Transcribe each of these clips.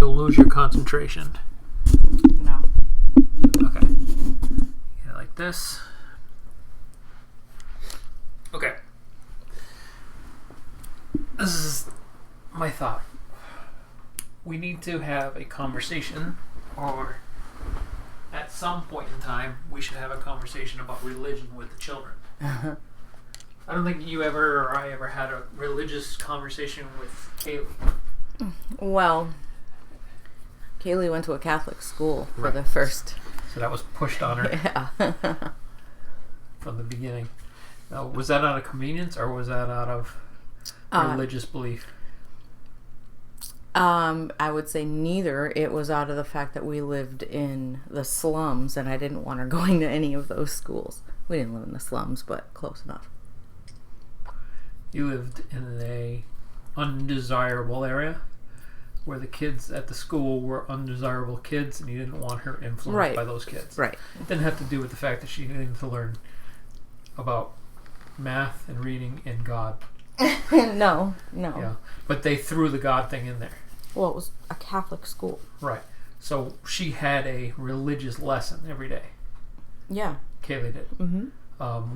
you'll lose your concentration. No. Okay. Yeah, like this. Okay. This is my thought. We need to have a conversation, or at some point in time, we should have a conversation about religion with the children. I don't think you ever or I ever had a religious conversation with Kaylee. Well, Kaylee went to a Catholic school for the first. So that was pushed on her Yeah. from the beginning. Now, was that out of convenience or was that out of religious belief? I would say neither. It was out of the fact that we lived in the slums and I didn't want her going to any of those schools. We didn't live in the slums, but close enough. You lived in a undesirable area where the kids at the school were undesirable kids and you didn't want her influenced by those kids. Right. It didn't have to do with the fact that she needed to learn about math and reading and God. No. Yeah. But they threw the God thing in there. Well, it was a Catholic school. Right. So she had a religious lesson every day. Yeah. Kaylee did. Mm-hmm.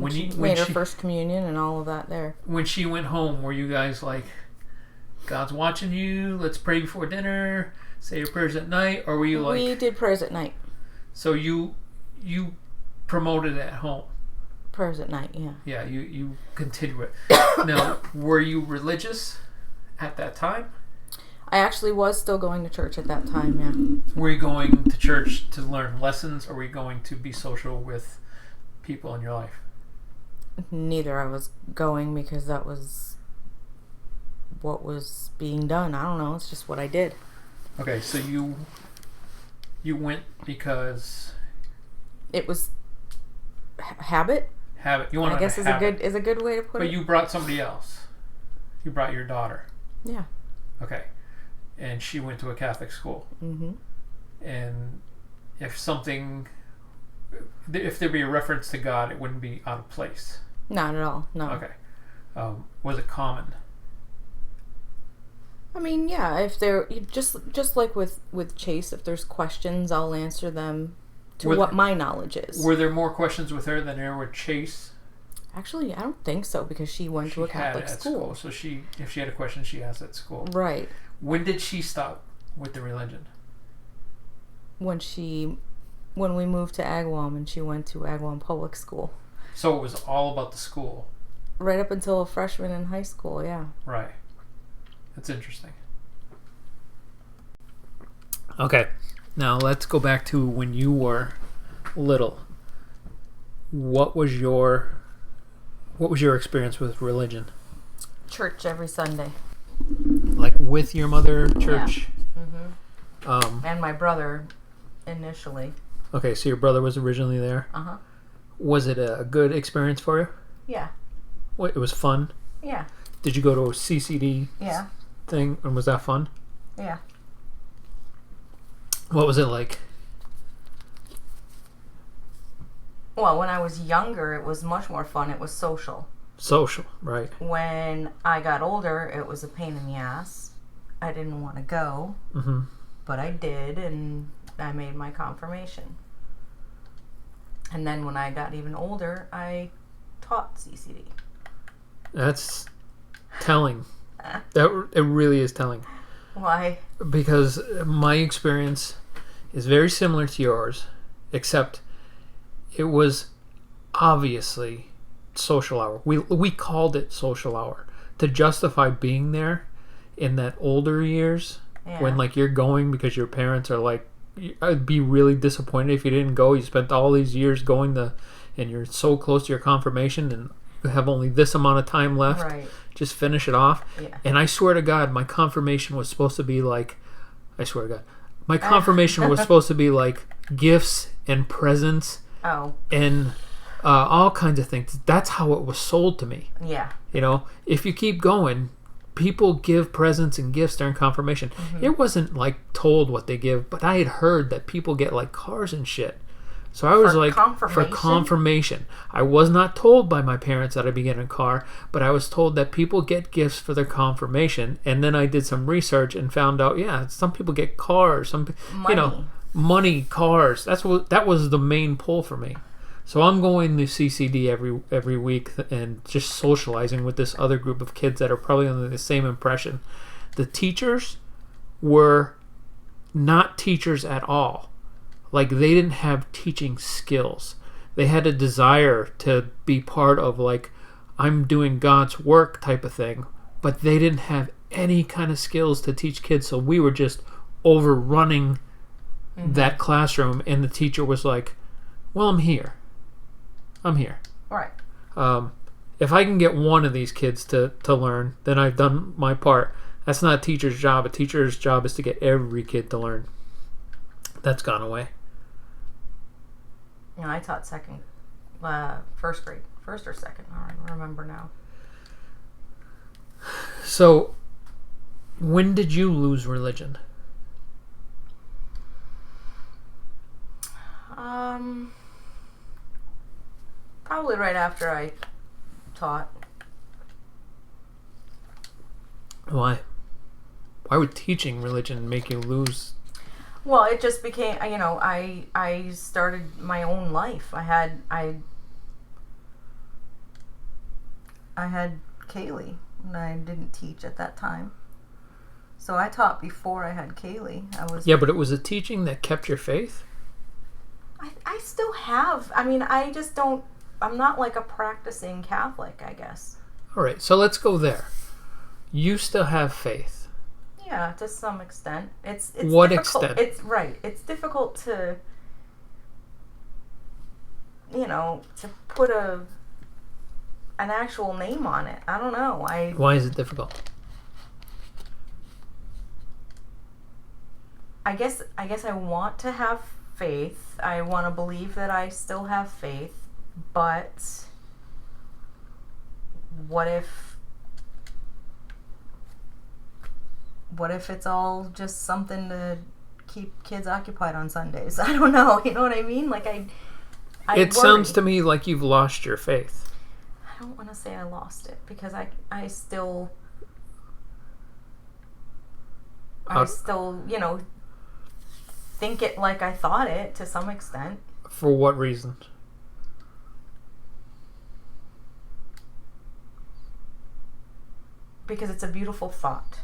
When she made her first communion and all of that there. When she went home, were you guys like, God's watching you, let's pray before dinner, say your prayers at night, or were you like... We did prayers at night. So you promoted it at home? Prayers at night, yeah. Yeah, you continue it. Now, were you religious at that time? I actually was still going to church at that time, yeah. Were you going to church to learn lessons, or were you going to be social with people in your life? Neither. I was going because that was what was being done. I don't know. It's just what I did. Okay, so you went because it was habit. Habit. You wanted I guess a is habit. a good way to put it. But you brought somebody else. You brought your daughter. Yeah. Okay, and she went to a Catholic school. Mm-hmm. And if there be a reference to God, it wouldn't be out of place. Not at all. No. Okay. Was it common? I mean, yeah. If there, just like with Chase, if there's questions, I'll answer them to what my knowledge is. Were there more questions with her than there were Chase? Actually, I don't think so because she went to a Catholic school. So if she had a question, she asked at school. Right. When did she stop with the religion? When we moved to Agawam and she went to Agawam Public School. So it was all about the school. Right up until a freshman in high school, yeah. Right. That's interesting. Okay. Now let's go back to when you were little. What was your experience with religion? Church every Sunday. Like with your mother, church? Yeah. Mm-hmm. And my brother initially. Okay, so your brother was originally there? Uh-huh. Was it a good experience for you? Yeah. It was fun? Yeah. Did you go to a CCD thing, and was that fun? Yeah. What was it like? Well, when I was younger, it was much more fun. It was social. Social, right. When I got older, it was a pain in the ass. I didn't want to go, but I did, and I made my confirmation. And then when I got even older, I taught CCD. That's telling. It really is telling. Why? Because my experience is very similar to yours, except it was obviously social hour. We called it social hour to justify being there in that older years when like you're going because your parents are like, I'd be really disappointed if you didn't go. You spent all these years going and you're so close to your confirmation and you have only this amount of time left. Right. Just finish it off. Yeah. And I swear to God, my confirmation was supposed to be like, my confirmation was supposed to be like gifts and presents. Oh. And all kinds of things. That's how it was sold to me. Yeah. You know, if you keep going, people give presents and gifts during confirmation. It wasn't like told what they give, but I had heard that people get like cars and shit. So I was For like, for confirmation? confirmation. I was not told by my parents that I'd be getting a car, but I was told that people get gifts for their confirmation. And then I did some research and found out, yeah, some people get cars, money, cars. That was the main pull for me. So I'm going to CCD every week and just socializing with this other group of kids that are probably under the same impression. The teachers were not teachers at all. Like, they didn't have teaching skills. They had a desire to be part of, like, I'm doing God's work type of thing, but they didn't have any kind of skills to teach kids. So we were just overrunning that classroom, and the teacher was like, well, I'm here. Right. If I can get one of these kids to learn, then I've done my part. That's not a teacher's job. A teacher's job is to get every kid to learn. That's gone away. I taught first grade. First or second. I don't remember now. So, when did you lose religion? Probably right after I taught. Why? Why would teaching religion make you lose? Well, it just became, I started my own life. I had Kaylee, and I didn't teach at that time. So I taught before I had Kaylee. Yeah, but it was a teaching that kept your faith? I still have. I mean, I just don't, I'm not like a practicing Catholic, I guess. All right, so let's go there. You still have faith. Yeah, to some extent. It's what difficult. extent? It's right. It's difficult to to put an actual name on it. I don't know. Why is it difficult? I guess I want to have faith. I want to believe that I still have faith, but what if it's all just something to keep kids occupied on Sundays? I don't know. You know what I mean? Like I it worry. Sounds to me like you've lost your faith. I don't want to say I lost it because I still think it like I thought it to some extent. For what reason? Because it's a beautiful thought.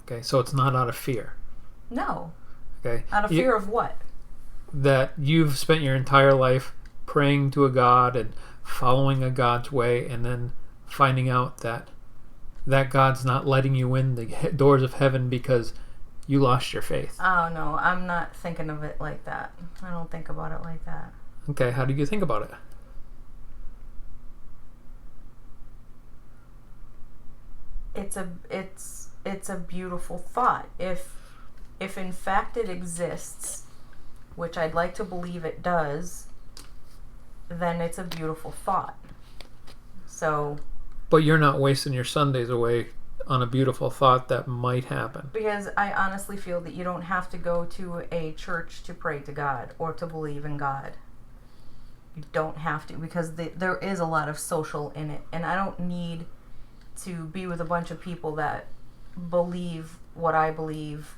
Okay, so it's not out of fear. No. Okay. Out of fear of what? That you've spent your entire life praying to a God and following a God's way, and then finding out that God's not letting you in the doors of heaven because you lost your faith. Oh, no. I'm not thinking of it like that. I don't think about it like that. Okay, how do you think about it? It's a beautiful thought. If in fact it exists, which I'd like to believe it does, then it's a beautiful thought. So. But you're not wasting your Sundays away on a beautiful thought that might happen. Because I honestly feel that you don't have to go to a church to pray to God or to believe in God. You don't have to, because there is a lot of social in it, and I don't need to be with a bunch of people that believe what I believe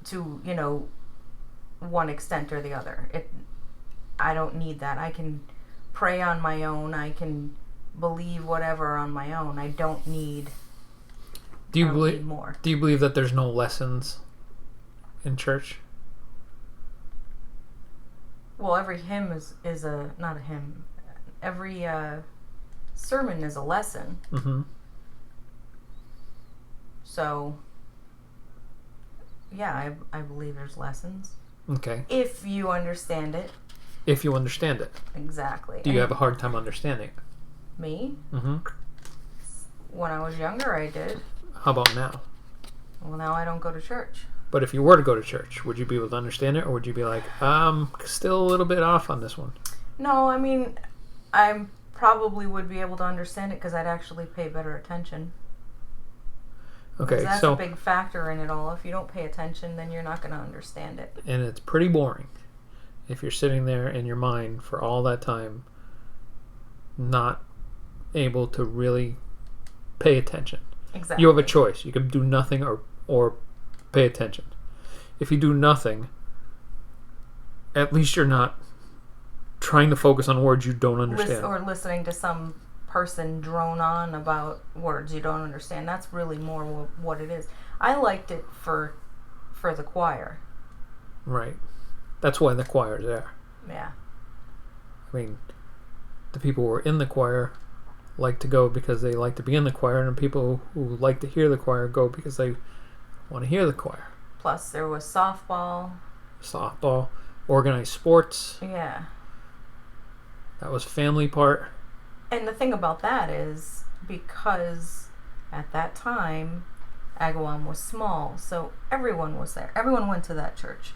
to, one extent or the other. I don't need that. I can pray on my own. I can believe whatever on my own. I don't need more. Do you believe that there's no lessons in church? Well, every hymn is a, not a hymn. Every sermon is a lesson. Mm-hmm. So, yeah, I believe there's lessons. Okay. If you understand it. If you understand it. Exactly. Do you have a hard time understanding it? Me? Mm-hmm. When I was younger, I did. How about now? Well, now I don't go to church. But if you were to go to church, would you be able to understand it, or would you be like, still a little bit off on this one? No, I mean, I probably would be able to understand it because I'd actually pay better attention. Okay, that's so a big factor in it all. If you don't pay attention, then you're not going to understand it. And it's pretty boring. if you're sitting there in your mind for all that time, not able to really pay attention. Exactly. You have a choice. You can do nothing or pay attention. If you do nothing, at least you're not trying to focus on words you don't understand. Or listening to some person drone on about words you don't understand. That's really more what it is. I liked it for the choir. Right. That's why the choir's there. Yeah. I mean, the people who are in the choir like to go because they like to be in the choir, and people who like to hear the choir go because they want to hear the choir. Plus, there was softball, organized sports. Yeah. That was family part. And the thing about that is because at that time, Agawam was small, so everyone was there. Everyone went to that church.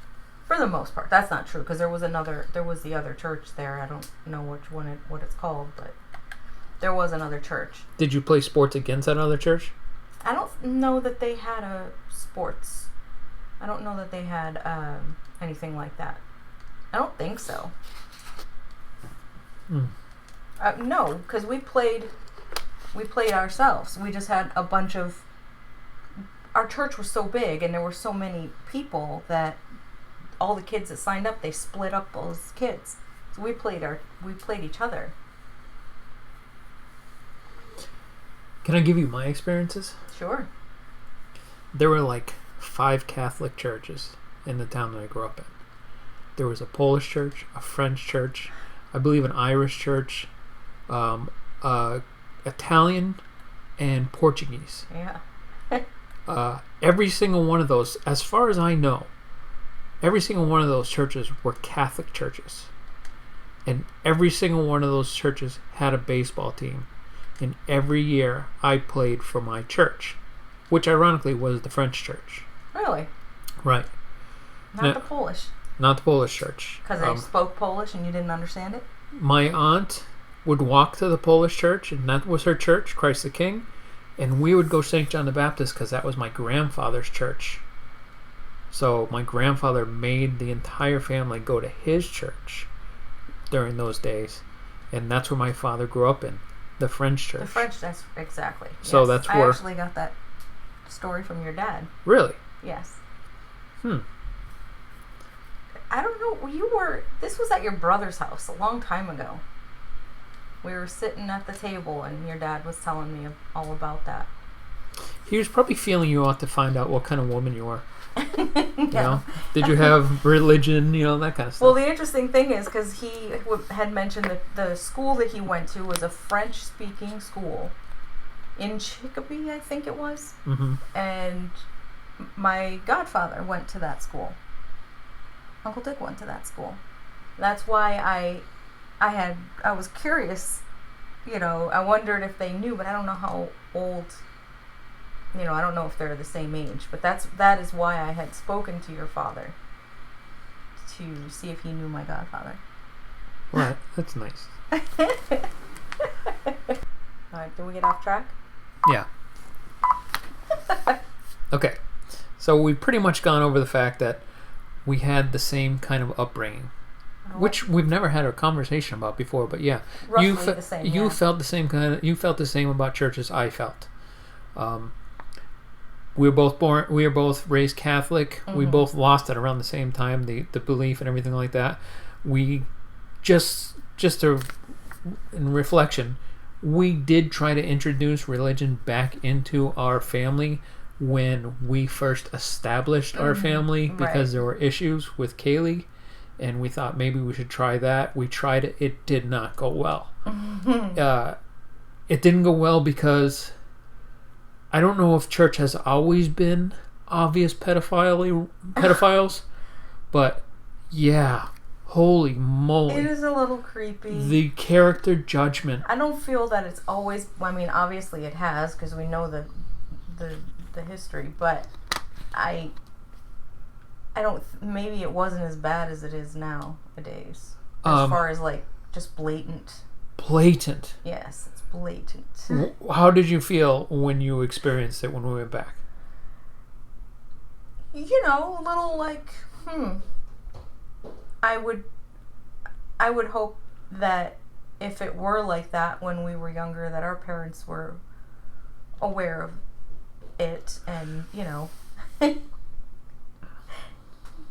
For the most part. That's not true, because there was the other church there. I don't know what it's called, but there was another church. Did you play sports against that other church? I don't know that they had a sports. I don't know that they had anything like that. I don't think so. No, because we played ourselves. We just had a bunch of. Our church was so big, and there were so many people that all the kids that signed up, they split up those kids. So we played each other. Can I give you my experiences? Sure. There were like 5 Catholic churches in the town that I grew up in. There was a Polish church, a French church, I believe an Irish church, Italian, and Portuguese. Yeah. Every single one of those, as far as I know, every single one of those churches were Catholic churches. And every single one of those churches had a baseball team. And every year I played for my church, which ironically was the French church. Really? Right. Not the Polish. Not the Polish church. Because they spoke Polish and you didn't understand it? My aunt would walk to the Polish church, and that was her church, Christ the King. And we would go St. John the Baptist because that was my grandfather's church. So my grandfather made the entire family go to his church during those days. And that's where my father grew up in, the French church. The French, that's exactly. So yes. that's where... I actually got that story from your dad. Really? Yes. I don't know, this was at your brother's house a long time ago. We were sitting at the table and your dad was telling me all about that. He was probably feeling you out to find out what kind of woman you were. Yeah. You know? Did you have religion, that kind of stuff? Well, the interesting thing is, because he had mentioned that the school that he went to was a French-speaking school in Chicopee, I think it was. Mm-hmm. And my godfather went to that school. Uncle Dick went to that school. That's why I was curious. I wondered if they knew, but I don't know how old. I don't know if they're the same age. But that is why I had spoken to your father to see if he knew my godfather. Right, that's nice. Alright, did we get off track? Yeah. Okay, so we've pretty much gone over the fact that we had the same kind of upbringing, which we've never had a conversation about before. But yeah, roughly the same. You felt the same You felt the same about church as I felt. We were both raised Catholic. Mm-hmm. We both lost it around the same time. The belief and everything like that. We in reflection, we did try to introduce religion back into our family when we first established our family, because there were issues with Kaylee, and we thought maybe we should try that. We tried it. It did not go well. It didn't go well because I don't know if church has always been obvious pedophiles, but yeah, holy moly. It is a little creepy. The character judgment. I don't feel that it's always, obviously it has, because we know the history, but I don't, maybe it wasn't as bad as it is nowadays. As far as just blatant. Blatant. Yes, it's blatant. How did you feel when you experienced it when we went back? A little I would I would hope that if it were like that when we were younger, that our parents were aware of it and, you know,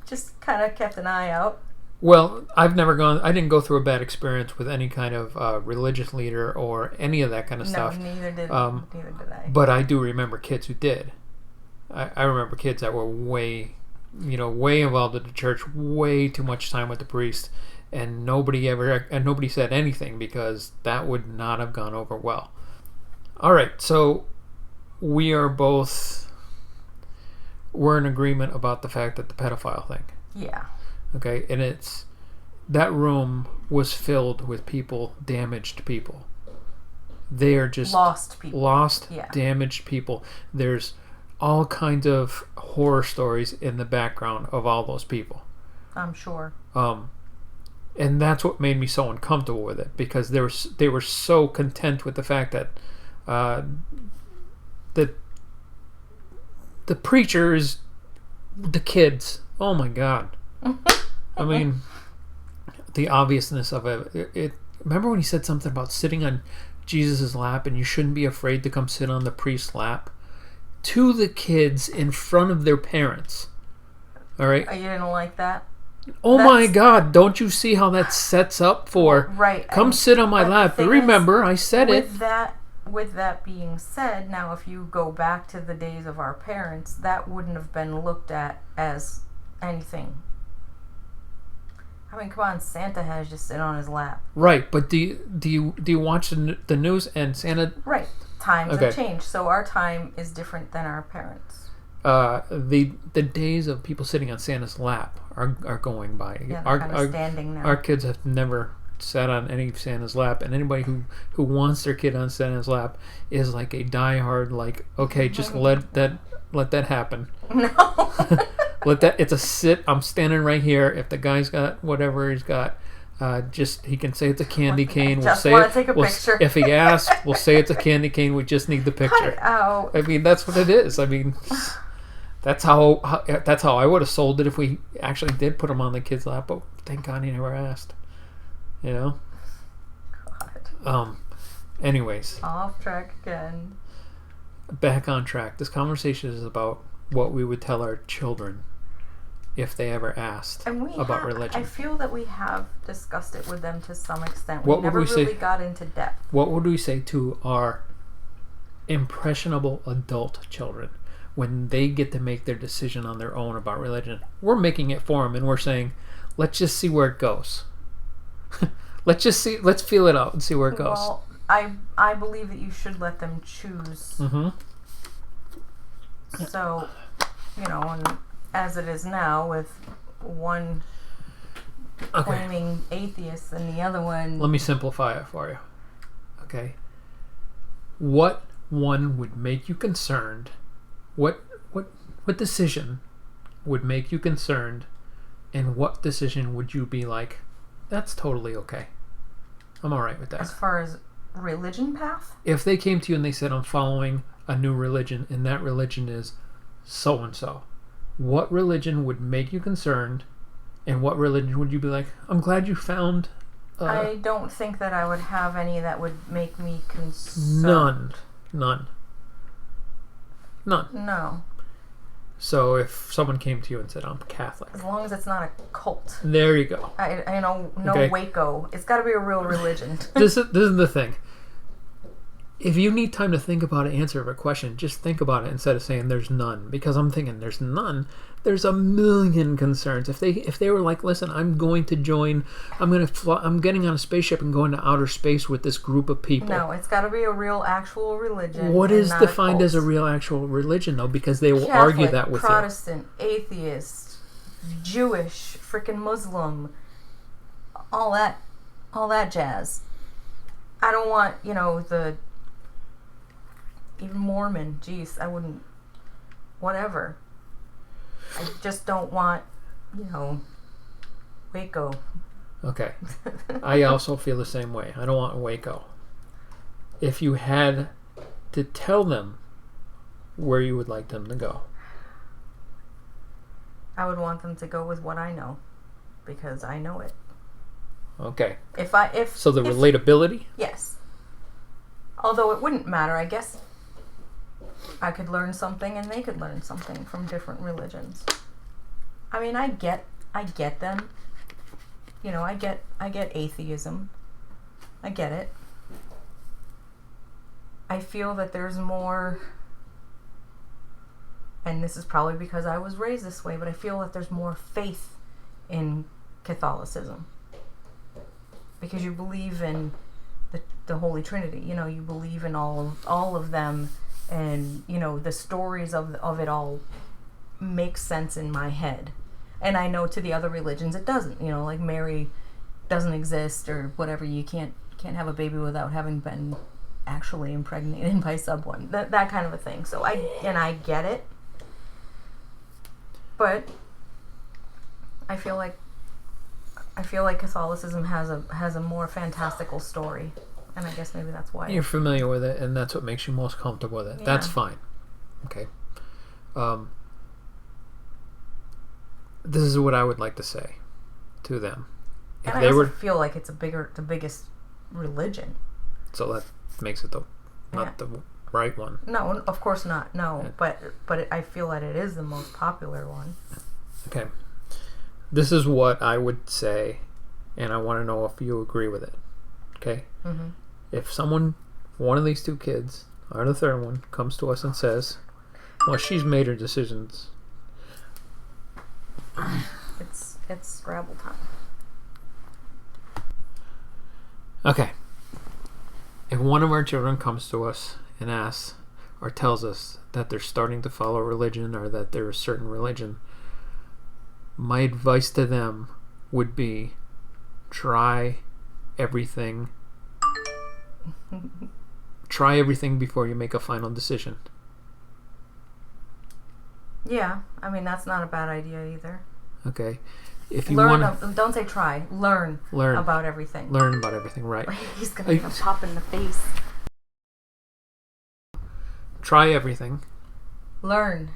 just kind of kept an eye out. Well, I didn't go through a bad experience with any kind of religious leader or any of that kind of stuff. No, neither did I. But I do remember kids who did. I remember kids that were way involved in the church, way too much time with the priest, and nobody said anything because that would not have gone over well. All right, so we're in agreement about the fact that the pedophile thing. Yeah. Okay, and that room was filled with people, damaged people. They are just lost people. Damaged people. There's all kinds of horror stories in the background of all those people. I'm sure. And that's what made me so uncomfortable with it, because they were so content with the fact that the preacher is the kids. Oh my God. I mean, the obviousness of it. Remember when he said something about sitting on Jesus' lap and you shouldn't be afraid to come sit on the priest's lap? To the kids in front of their parents. All right? You didn't like that? My God, don't you see how that sets up for come sit on my lap? Remember, I said it. With that being said, now if you go back to the days of our parents, that wouldn't have been looked at as anything. I mean, come on, Santa has just sit on his lap. Right, but do you watch the news and Santa? Right, times have changed, so our time is different than our parents. The days of people sitting on Santa's lap are going by. Yeah, they're kind of standing now. Our kids have never sat on any of Santa's lap, and anybody who wants their kid on Santa's lap is like a diehard, okay, just let that happen. No. It's a sit. I'm standing right here. If the guy's got whatever he's got, he can say it's a candy cane. We'll say want to take a picture. If he asks, we'll say it's a candy cane. We just need the picture. Cut it out. I mean, that's what it is. I mean, that's how I would have sold it if we actually did put him on the kid's lap. But thank God he never asked. You know. God. Anyways. Off track again. Back on track. This conversation is about what we would tell our children if they ever asked about religion. I feel that we have discussed it with them to some extent. We never really got into depth. What would we say to our impressionable adult children when they get to make their decision on their own about religion? We're making it for them, and we're saying, let's just see where it goes. Let's feel it out and see where it goes. Well, I believe that you should let them choose. Mm-hmm. So, and as it is now, with one claiming atheist and the other one... Let me simplify it for you. Okay? What one would make you concerned? What decision would make you concerned? And what decision would you be like, that's totally okay. I'm all right with that. As far as religion path? If they came to you and they said, I'm following a new religion, and that religion is so-and-so, what religion would make you concerned, and what religion would you be like, I'm glad you found... I don't think that I would have any that would make me concerned. None. No. So if someone came to you and said, I'm Catholic. As long as it's not a cult. There you go. No Waco. It's got to be a real religion. This is the thing. If you need time to think about an answer of a question, just think about it instead of saying there's none. Because I'm thinking there's none. There's a million concerns. If they were like, listen, I'm going to join. I'm getting on a spaceship and going to outer space with this group of people. No, it's got to be a real actual religion. What is defined as a real actual religion though? Because they will argue that with Protestant, atheist, Jewish, freaking Muslim, all that jazz. I don't want even Mormon. Jeez, I wouldn't. Whatever. I just don't want, Waco. Okay. I also feel the same way. I don't want Waco. If you had to tell them where you would like them to go, I would want them to go with what I know, because I know it. Okay. If So the if, relatability? yes. Although it wouldn't matter, I guess I could learn something and they could learn something from different religions. I mean, I get them. You know, I get atheism. I get it. I feel that there's more, and this is probably because I was raised this way, but I feel that there's more faith in Catholicism. Because you believe in the Holy Trinity. You know, you believe in all of them, and you know, the stories of it all make sense in my head. And I know to the other religions it doesn't. You know, like Mary doesn't exist or whatever. You can't have a baby without having been actually impregnated by someone. That kind of a thing. So I get it. But I feel like Catholicism has a more fantastical story, and I guess maybe that's why you're familiar with it, and that's what makes you most comfortable with it. Yeah. That's fine. Okay. This is what I would like to say to them. If and I also feel like it's the biggest religion. So that makes it the right one. No, of course not. No, yeah. but I feel that it is the most popular one. Okay. This is what I would say, and I want to know if you agree with it. Okay? Mm-hmm. If one of these two kids, or the third one, comes to us and says, well, she's made her decisions. It's Scrabble time. Okay. If one of our children comes to us and asks or tells us that they're starting to follow religion or that they're a certain religion, my advice to them would be try everything. Try everything before you make a final decision. Yeah, I mean, that's not a bad idea either. Okay. If you want to... Don't say try. Learn about everything. Learn about everything, right. He's going to pop in the face. Try everything. Learn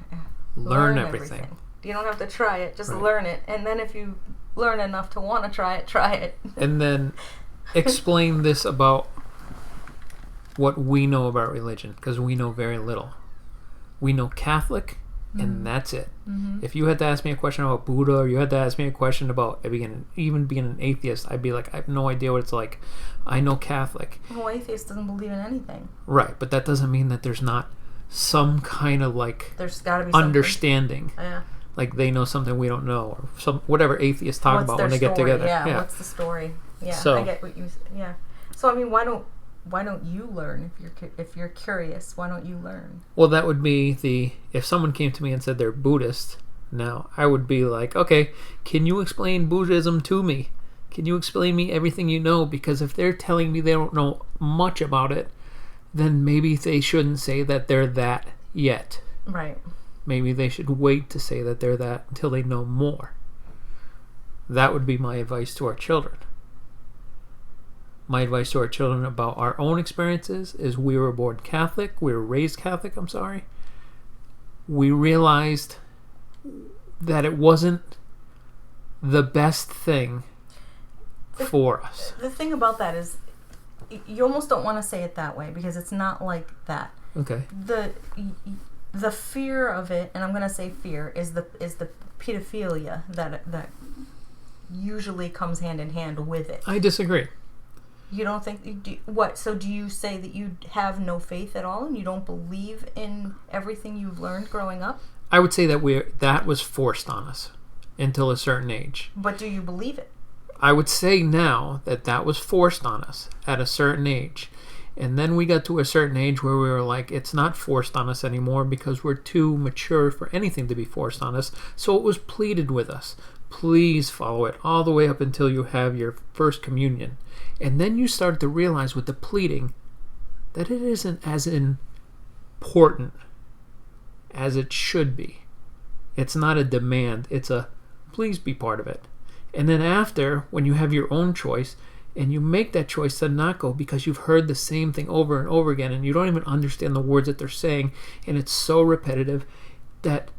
everything. You don't have to try it, just learn it. And then if you learn enough to want to try it. And then explain this about what we know about religion, because we know very little. We know Catholic, and that's it. Mm-hmm. If you had to ask me a question about Buddha, or you had to ask me a question about even being an atheist, I'd be like, I have no idea what it's like. I know Catholic. Well, atheist doesn't believe in anything. Right, but that doesn't mean that there's not some kind of there's got to be understanding. Yeah. Like they know something we don't know, or some whatever atheists talk about when they get together. Yeah, what's the story? Yeah, so, I get what you. Yeah, so I mean, why don't you learn if you're curious? Why don't you learn? Well, that would be if someone came to me and said they're Buddhist. Now I would be like, okay, can you explain Buddhism to me? Can you explain me everything you know? Because if they're telling me they don't know much about it, then maybe they shouldn't say that they're that yet. Right. Maybe they should wait to say that they're that until they know more. That would be my advice to our children. My advice to our children about our own experiences is we were born Catholic. We were raised Catholic, I'm sorry. We realized that it wasn't the best thing for us. The thing about that is you almost don't want to say it that way because it's not like that. Okay. The fear of it, and I'm going to say fear, is the pedophilia that usually comes hand in hand with it. I disagree. You don't think... What? So do you say that you have no faith at all and you don't believe in everything you've learned growing up? I would say that was forced on us until a certain age. But do you believe it? I would say now that was forced on us at a certain age. And then we got to a certain age where we were like, it's not forced on us anymore because we're too mature for anything to be forced on us. So it was pleaded with us. Please follow it all the way up until you have your first communion. And then you start to realize with the pleading that it isn't as important as it should be. It's not a demand. It's a please be part of it. And then after, when you have your own choice, and you make that choice to not go because you've heard the same thing over and over again and you don't even understand the words that they're saying, and it's so repetitive that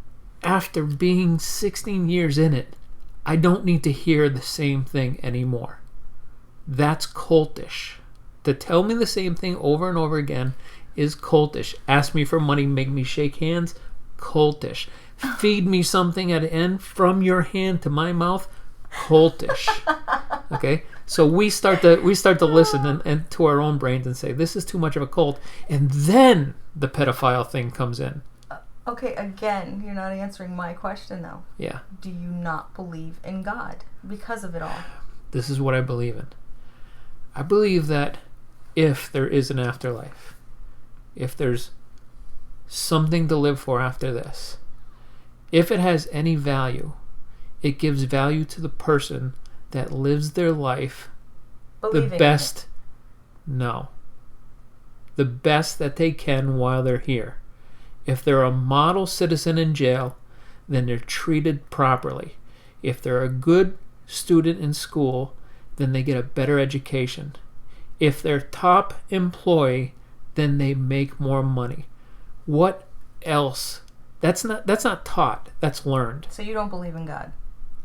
after being 16 years in it, I don't need to hear the same thing anymore. That's cultish. To tell me the same thing over and over again is cultish. Ask me for money, make me shake hands, cultish. Feed me something at the end from your hand to my mouth, cultish. Okay? So we start to listen and to our own brains and say, this is too much of a cult. And then the pedophile thing comes in. Okay, again, you're not answering my question, though. Yeah. Do you not believe in God because of it all? This is what I believe in. I believe that if there is an afterlife, if there's something to live for after this, if it has any value, it gives value to the person that lives their life Believing the best. No. The best that they can while they're here. If they're a model citizen in jail, then they're treated properly. If they're a good student in school, then they get a better education. If they're top employee, then they make more money. What else? That's not taught. That's learned. So you don't believe in God?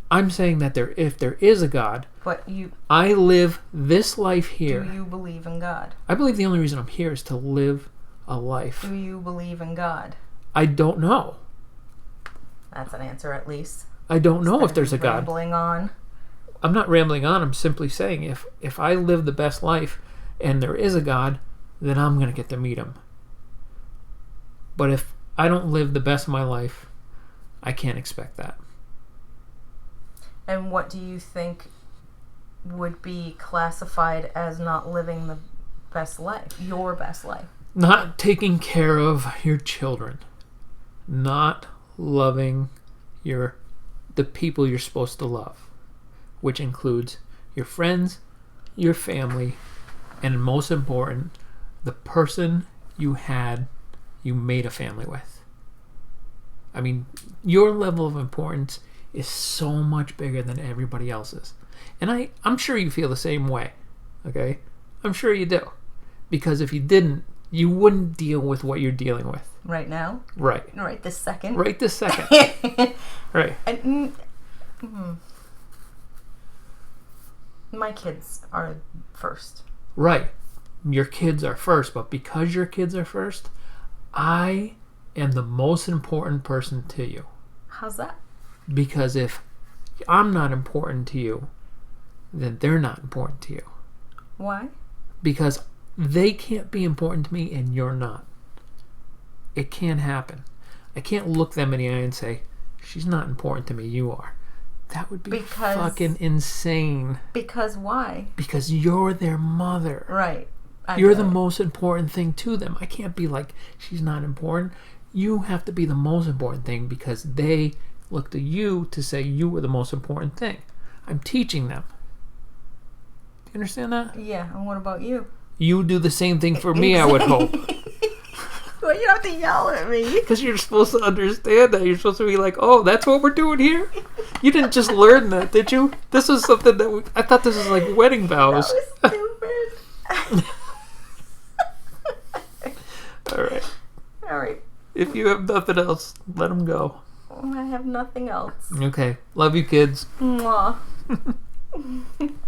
I'm saying that if there is a God, But I live this life here. do you believe in God? I believe the only reason I'm here is to live a life. Do you believe in God? I don't know. That's an answer, at least. I don't know Instead if there's a of God. rambling on. I'm not rambling on. I'm simply saying if I live the best life and there is a God, then I'm going to get to meet him. But if I don't live the best of my life, I can't expect that. And what do you think would be classified as not living the best life? Your best life? Not taking care of your children. Not loving the people you're supposed to love, which includes your friends, your family, and most important, the person you made a family with. I mean, your level of importance is so much bigger than everybody else's. And I'm sure you feel the same way. Okay? I'm sure you do. Because if you didn't, you wouldn't deal with what you're dealing with. Right now? Right. Right this second? Right this second. Right. And, my kids are first. Right. Your kids are first, but because your kids are first, I am the most important person to you. How's that? Because if I'm not important to you, then they're not important to you. Why? Because they can't be important to me and you're not. It can't happen. I can't look them in the eye and say, she's not important to me, you are. That would be fucking insane. Because why? Because you're their mother. Right. You're the most important thing to them. I can't be like, she's not important. You have to be the most important thing because they look to you to say you were the most important thing. I'm teaching them. Do you understand that? Yeah, and what about you? You do the same thing for me, I would hope. Well, you don't have to yell at me. Because you're supposed to understand that. You're supposed to be like, oh, that's what we're doing here? You didn't just learn that, did you? This was something that I thought this was like wedding vows. That was stupid. All right. All right. If you have nothing else, let them go. I have nothing else. Okay. Love you, kids. Mwah.